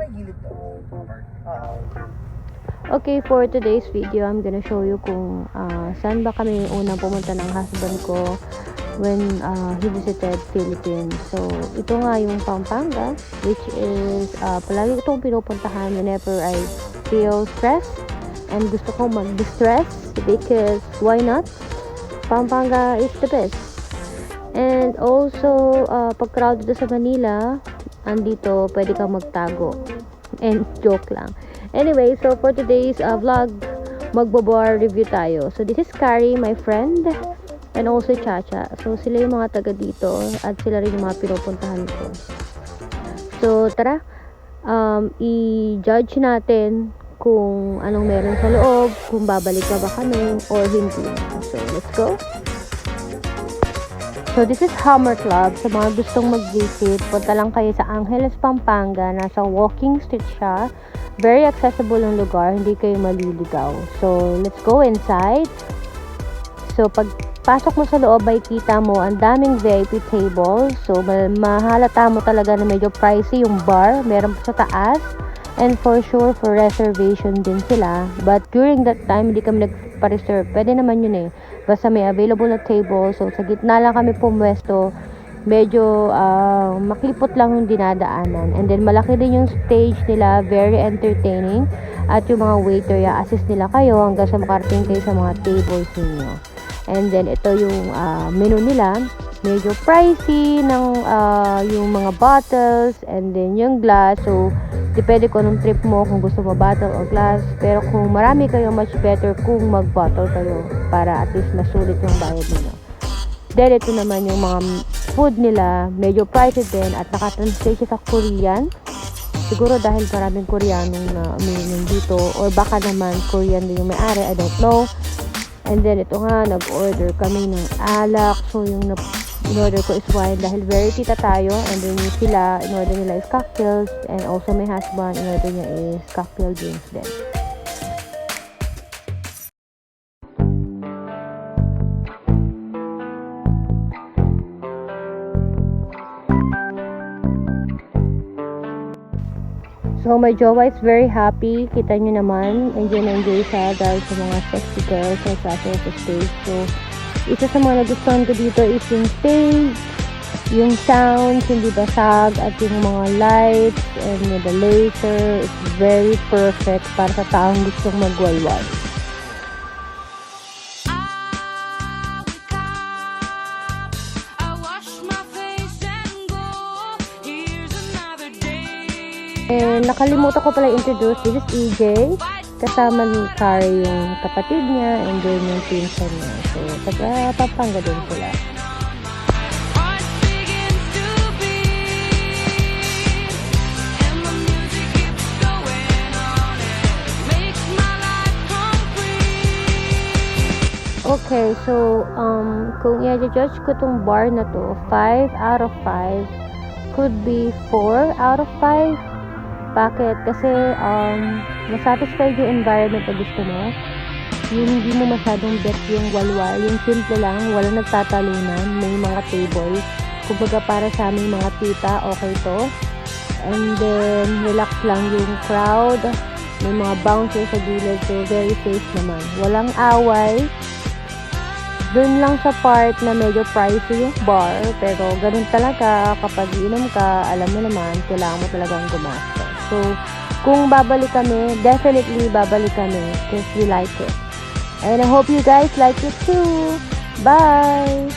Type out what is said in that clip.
may gilid to. Okay, for today's video, I'm gonna show you kung saan ba kami unang pumunta ng husband ko when he visited Philippines. So, ito nga yung Pampanga, which is palagi itong pinupuntahan whenever I feel stressed and gusto ko mag-distress because why not? Pampanga is the best. And also, pag crowded sa Manila, andito pwede kang magtago. And joke lang. Anyway, so for today's vlog, magbo-bar review tayo. So this is Carrie, my friend, and also Chacha. So sila yung mga taga dito at sila rin yung mga pinupuntahan ko. So tara, i-judge natin kung anong meron sa loob, kung babalik pa ba kami or hindi. So let's go. So this is Hammer Club. Sa mga gustong mag-visit, punta lang kayo sa Angeles, Pampanga. Nasa walking street siya. Very accessible ang lugar, hindi kayo maliligaw. So, let's go inside. So, pag pasok mo sa loob, ay kita mo ang daming VIP tables. So, mahalata mo talaga na medyo pricey yung bar. Meron pa sa taas. And for sure, for reservation din sila. But during that time, hindi kami nagpa-reserve. Pwede naman yun eh. Basta may available na table. So, sa gitna lang kami pumwesto. Medyo maklipot lang yung dinadaanan. And then malaki din yung stage nila, very entertaining. At yung mga waiter, assist nila kayo hanggang sa makarating kayo sa mga tables niyo. And then ito yung menu nila, medyo pricey ng yung mga bottles and then yung glass. So depende kung anong trip mo, kung gusto mo bottle or glass. Pero kung marami kayo, much better kung mag-bottle kayo para at least masulit yung bayad niyo. Then ito naman yung mga food nila, medyo pricey din at nakatranslate siya sa Korean. Siguro dahil maraming Koreanong na umiinom dito or baka naman Korean din yung may-ari, I don't know. And then ito nga, nag-order kami ng alak. So yung in-order ko is wine dahil very tita tayo. And then yung sila, in-order nila is cocktails. And also my husband, in-order niya is cocktail drinks din. So, my jowa is very happy. Kita nyo naman, enjoy na enjoy siya dahil sa mga sexy girls na sa stage. So, isa sa mga nagustuhan ko dito is yung stage, yung sounds, hindi basag, at yung mga lights, and the laser. It's very perfect para sa taong gustong magwalwal. And nakalimutan ko pala introduce, this is EJ, kasama ni Carrie yung kapatid niya, and then yung pinsan niya. So, taga Pampanga din sila. Okay, so, kung i-judge ko tong bar na to, 5 out of 5, could be 4 out of 5. Bakit? Kasi masatisfied yung environment na gusto mo. Yung hindi mo masyadong bet yung walwal. Yung simple lang, walang nagtatalunan. May mga tables. Kumbaga para sa aming mga tita, okay to. And then, relax lang yung crowd. May mga bouncers sa gilid. So, very safe naman. Walang away. Doon lang sa part na medyo pricey yung bar. Pero ganun talaga. Kapag inom ka, alam mo naman, kailangan mo talagang gumastos. So, kung babalik kami, definitely babalik kami because we like it. And I hope you guys like it too. Bye!